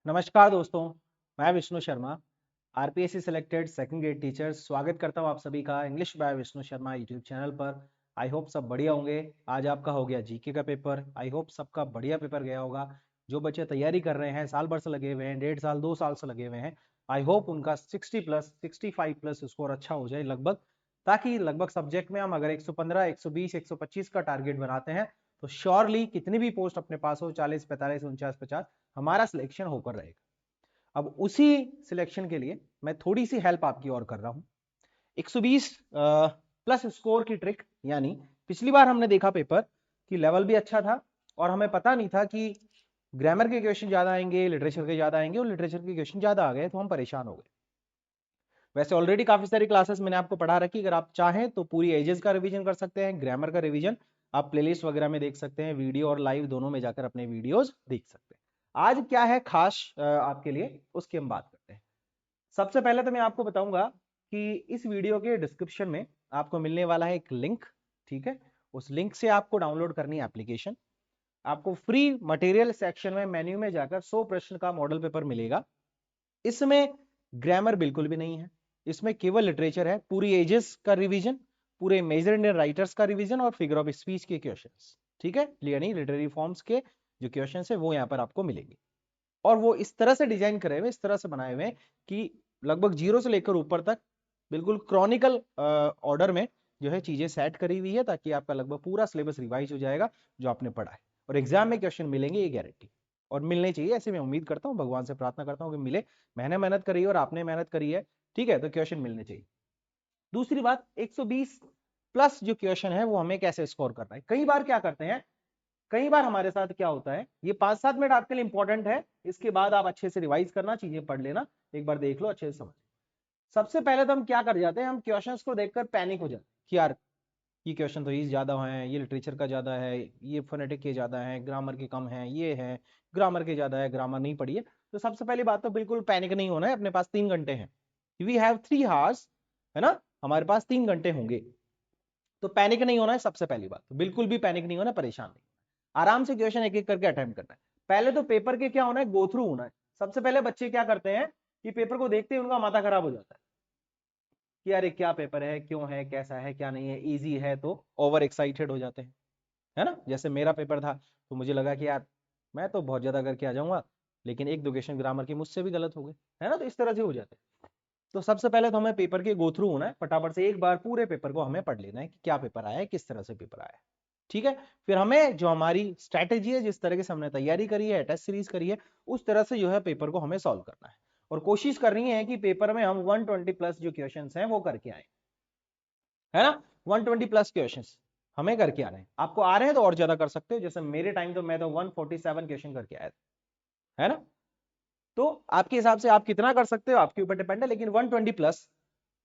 नमस्कार दोस्तों, मैं Vishnu Sharma, RPSC selected second grade teacher. स्वागत करता हूं आप सभी का English by Vishnu Sharma YouTube channel पर। आई होप सब बढ़िया होंगे। आज आपका हो गया जीके का पेपर। आई होप सबका बढ़िया पेपर गया होगा। जो बच्चे तैयारी कर रहे हैं, साल भर से लगे हुए हैं, 1.5 साल 2 साल से लगे हुए हैं, आई होप उनका 60+ 65+ स्कोर अच्छा हो जाए लगभग, ताकि लगभग सब्जेक्ट में हम अगर 115 120 125 का टारगेट बनाते हैं तो श्योरली कितनी भी पोस्ट अपने पास हो, 40 45 49 50, हमारा सिलेक्शन होकर रहेगा। अब उसी सिलेक्शन के लिए मैं थोड़ी सी हेल्प आपकी और कर रहा हूं। 120 प्लस स्कोर की ट्रिक, यानी पिछली बार हमने देखा पेपर कि लेवल भी अच्छा था और हमें पता नहीं था कि ग्रामर के क्वेश्चन ज्यादा आएंगे, लिटरेचर के ज्यादा आएंगे, और लिटरेचर के क्वेश्चन ज्यादा आ गए तो हम परेशान हो गए। वैसे ऑलरेडी काफी सारी क्लासेस मैंने आपको पढ़ा रखी, अगर आप चाहें तो पूरी एजेस का रिवीजन कर सकते हैं। ग्रामर का रिवीजन आप प्लेलिस्ट वगैरह में देख सकते हैं, वीडियो और लाइव दोनों में जाकर अपने वीडियोस देख सकते हैं। आज क्या है खास आपके लिए, उसकी हम बात करते हैं। सबसे पहले तो मैं आपको बताऊंगा कि इस वीडियो के डिस्क्रिप्शन में आपको मिलने वाला है एक लिंक। ठीक है, उस लिंक से आपको डाउनलोड करनी है एप्लीकेशन। आपको फ्री मटेरियल सेक्शन में मेन्यू में जाकर 100 प्रश्न का मॉडल पेपर मिलेगा। इसमें ग्रामर बिल्कुल भी नहीं है, इसमें केवल लिटरेचर है, पूरी एजेस का रिवीजन, पूरे मेजर इंडियन राइटर्स का रिवीजन और फिगर ऑफ स्पीच के क्वेश्चंस। ठीक है, यानी लिटरेरी फॉर्म्स के जो क्वेश्चंस है वो यहाँ पर आपको मिलेंगे। और वो इस तरह से डिजाइन करे हुए, इस तरह से बनाए हुए कि लगभग 0 से लेकर ऊपर तक बिल्कुल क्रॉनिकल ऑर्डर में जो है चीजें सेट करी हुई है, ताकि आपका लगभग पूरा सिलेबस रिवाइज हो जाएगा जो आपने पढ़ा है, और एग्जाम में क्वेश्चन मिलेंगे, ये गारंटी। और मिलने चाहिए, ऐसे मैं उम्मीद करता हूँ, भगवान से प्रार्थना करता हूँ कि मिले। मैंने मेहनत करी है और आपने मेहनत करी है, ठीक है, तो क्वेश्चन मिलने चाहिए। दूसरी बात, 120 प्लस जो क्वेश्चन है वो हमें कैसे स्कोर करना है। कई बार क्या करते हैं, कई बार हमारे साथ क्या होता है, ये 5-7 मिनट आपके लिए इंपॉर्टेंट है, इसके बाद आप अच्छे से रिवाइज करना, चीजें पढ़ लेना, एक बार देख लो, अच्छे से समझ। सबसे पहले तो हम क्या कर जाते हैं, हम क्वेश्चंस को देखकर पैनिक हो जाते हैं कि यार ये क्वेश्चन तो ये ज्यादा है, ये लिटरेचर का ज्यादा है, ये फोनेटिक के ज्यादा है, ग्रामर के कम है, ये है ग्रामर के ज्यादा है, ग्रामर नहीं पढ़ी है। तो सबसे पहली बात तो बिल्कुल पैनिक नहीं होना है, अपने पास 3 घंटे हैं, वी हैव 3 hours, है ना, हमारे पास 3 घंटे होंगे, तो पैनिक नहीं होना है। सबसे पहली बात तो बिल्कुल भी पैनिक नहीं होना, परेशान नहीं, आराम से क्वेश्चन एक एक करके अटेम्प्ट करना है। पहले तो पेपर के क्या होना है, गो थ्रू होना है। सबसे पहले बच्चे क्या करते हैं कि पेपर को देखते ही उनका माथा खराब हो जाता है कि यार क्या पेपर है, क्यों है, कैसा है, क्या नहीं है, इजी है, तो ओवर एक्साइटेड हो जाते हैं, है ना। जैसे मेरा पेपर था तो मुझे लगा कि यार मैं तो बहुत ज्यादा करके आ जाऊंगा, लेकिन एक दो क्वेश्चन ग्रामर के मुझसे भी गलत हो गए, है ना, तो इस तरह से हो जाते हैं। तो सबसे पहले तो हमें पेपर के गो थ्रू होना है, फटाफट से एक बार पूरे पेपर को हमें पढ़ लेना है कि क्या पेपर आया है, किस तरह से पेपर आया है। ठीक है, फिर हमें जो हमारी स्ट्रैटेजी है, जिस तरह से हमने तैयारी करी है, टेस्ट सीरीज करी है, उस तरह से जो है पेपर को हमें सॉल्व करना है, और कोशिश करनी है कि पेपर में हम 120+ जो क्वेश्चंस हैं वो करके आए, है ना। 120+ क्वेश्चंस हमें करके आने हैं। आपको आ रहे हैं तो और ज्यादा कर सकते हो, जैसे मेरे टाइम तो मैं तो 147 क्वेश्चन करके आया था, है ना। तो आपके हिसाब से आप कितना कर सकते हो, आपके ऊपर डिपेंड है, लेकिन 120+।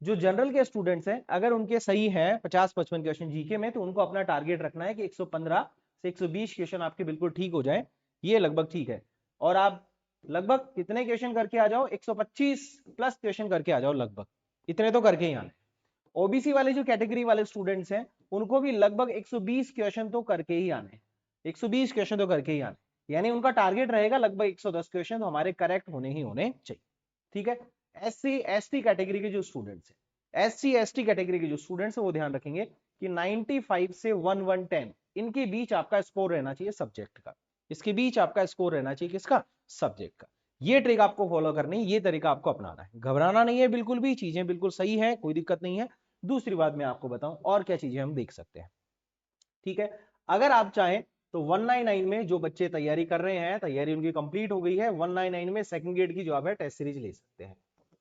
जो जनरल के स्टूडेंट्स हैं, अगर उनके सही हैं 50-55 क्वेश्चन जीके में, तो उनको अपना टारगेट रखना है कि 115 से 120 क्वेश्चन आपके बिल्कुल ठीक हो जाए, ये लगभग ठीक है। और आप लगभग कितने क्वेश्चन करके आ जाओ, 125+ क्वेश्चन करके आ जाओ, लगभग इतने तो करके ही आने। ओबीसी वाले जो कैटेगरी वाले स्टूडेंट्स हैं, उनको भी लगभग 120 क्वेश्चन तो करके ही आने, 120 क्वेश्चन तो करके ही आने, यानी उनका टारगेट रहेगा लगभग 110 क्वेश्चन तो हमारे करेक्ट होने ही होने चाहिए। ठीक है, एससी एसटी कैटेगरी के जो स्टूडेंट्स हैं, एससी एसटी कैटेगरी के जो स्टूडेंट्स हैं, वो ध्यान रखेंगे कि 95 से 1110 इनके बीच आपका स्कोर रहना चाहिए सब्जेक्ट का, इसके बीच आपका स्कोर रहना चाहिए किसका, सब्जेक्ट का। ये ट्रिक आपको फॉलो करनी है, ये तरीका आपको अपनाना है, घबराना नहीं है बिल्कुल भी, चीजें बिल्कुल सही है, कोई दिक्कत नहीं है। दूसरी बात मैं आपको बताऊं और क्या चीजें हम देख सकते हैं। ठीक है, अगर आप चाहें तो 199 में जो बच्चे तैयारी कर रहे हैं, तैयारी उनकी कंप्लीट हो गई है, 199 में सेकंड ग्रेड की जो आप है टेस्ट सीरीज ले सकते हैं।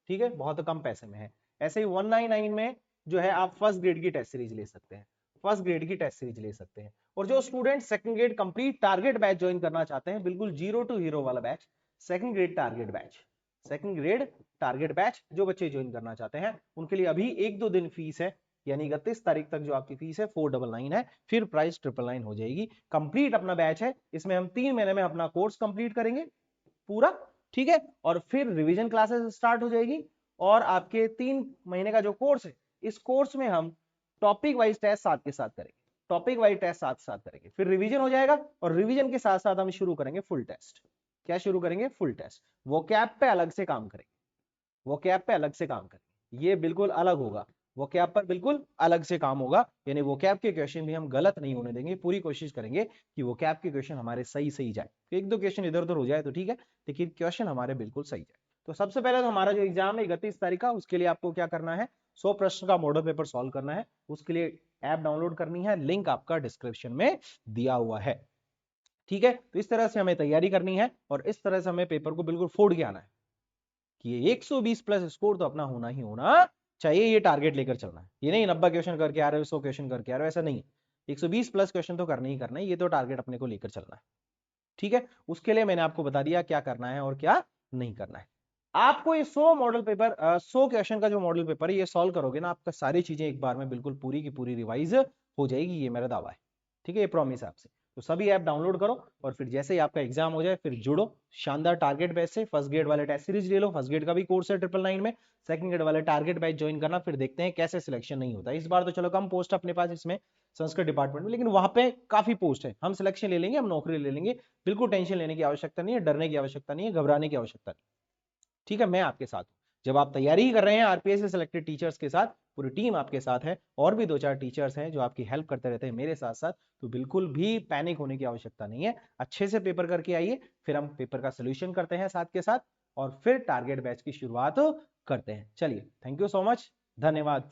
ठीक है, बहुत कम पैसे में है। ऐसे ही 199 में जो है आप फर्स्ट ग्रेड की टेस्ट सीरीज ले सकते हैं, फर्स्ट ग्रेड की टेस्ट सीरीज ले सकते हैं। और जो student second grade complete target batch join करना चाहते हैं, बिल्कुल जीरो टू हीरो वाला batch, second grade target batch, second grade target batch जो बच्चे ज्वाइन करना चाहते हैं, उनके लिए अभी 1-2 दिन फीस है, यानी 31 तारीख तक जो आपकी फीस है 499 है, फिर प्राइस 999 हो जाएगी। कंप्लीट अपना बैच है, इसमें हम 3 महीने में अपना कोर्स कंप्लीट करेंगे पूरा। ठीक है, और फिर रिवीजन क्लासेस स्टार्ट हो जाएगी, और आपके 3 महीने का जो कोर्स है, इस कोर्स में हम टॉपिक वाइज टेस्ट साथ के साथ करेंगे, टॉपिक वाइज टेस्ट साथ साथ करेंगे, फिर रिवीजन हो जाएगा, और रिवीजन के साथ साथ हम शुरू करेंगे फुल टेस्ट। क्या शुरू करेंगे? Full test. वोकैब पे अलग से काम करेंगे, वोकैब पे अलग से काम करेंगे, ये बिल्कुल अलग होगा, वोकैब पर बिल्कुल अलग से काम होगा, यानी वोकैब के क्वेश्चन भी हम गलत नहीं होने देंगे, पूरी कोशिश करेंगे कि वोकैब के क्वेश्चन हमारे सही सही जाए। एक दो क्वेश्चन इधर उधर हो जाए तो ठीक है, लेकिन क्वेश्चन हमारे बिल्कुल सही जाए। तो सबसे पहले तो हमारा जो एग्जाम है 31 तारीख का, उसके लिए आपको क्या करना है? 100 प्रश्न का मॉडल पेपर सॉल्व करना है। उसके लिए ऐप डाउनलोड करनी है, लिंक आपका डिस्क्रिप्शन में दिया हुआ है। ठीक है, तो इस तरह से हमें तैयारी करनी है और इस तरह से हमें पेपर को बिल्कुल फोड़ के आना है कि ये 120 प्लस स्कोर तो अपना होना ही होना चाहिए, ये टारगेट लेकर चलना है। ये नहीं 90 क्वेश्चन करके आ रहे हो, 100 क्वेश्चन करके आ रहे हो, ऐसा नहीं है। 120 प्लस क्वेश्चन तो करना ही करना है, ये तो टारगेट अपने को लेकर चलना है। ठीक है, उसके लिए मैंने आपको बता दिया क्या करना है और क्या नहीं करना है। आपको ये 100 मॉडल पेपर 100 क्वेश्चन का जो मॉडल पेपर है ये सॉल्व करोगे ना, आपका सारी चीजें एक बार में बिल्कुल पूरी की पूरी रिवाइज हो जाएगी, ये मेरा दावा है। ठीक है, ये प्रॉमिस है आपसे। तो सभी ऐप डाउनलोड करो और फिर जैसे ही आपका एग्जाम हो जाए फिर जुड़ो शानदार टारगेट बैच से। फर्स्ट ग्रेड वाले टेस्ट सीरीज ले लो, फर्स्ट ग्रेड का भी कोर्स है 999 में। सेकंड ग्रेड वाले टारगेट बैच ज्वाइन करना, फिर देखते हैं कैसे सिलेक्शन नहीं होता। इस बार तो चलो कम पोस्ट अपने पास इसमें संस्कृत डिपार्टमेंट में, लेकिन वहां पे काफी पोस्ट है, हम सिलेक्शन ले लेंगे, हम नौकरी ले लेंगे। बिल्कुल टेंशन लेने की आवश्यकता नहीं है, डरने की आवश्यकता नहीं है, घबराने की आवश्यकता नहीं। ठीक है, मैं आपके साथ हूं। जब आप तैयारी ही कर रहे हैं आरपीएस से सिलेक्टेड टीचर्स के साथ, पूरी टीम आपके साथ है, और भी दो चार टीचर्स हैं जो आपकी हेल्प करते रहते हैं मेरे साथ साथ, तो बिल्कुल भी पैनिक होने की आवश्यकता नहीं है। अच्छे से पेपर करके आइए, फिर हम पेपर का सोल्यूशन करते हैं साथ के साथ, और फिर टारगेट बैच की शुरुआत करते हैं। चलिए, थैंक यू सो मच, धन्यवाद।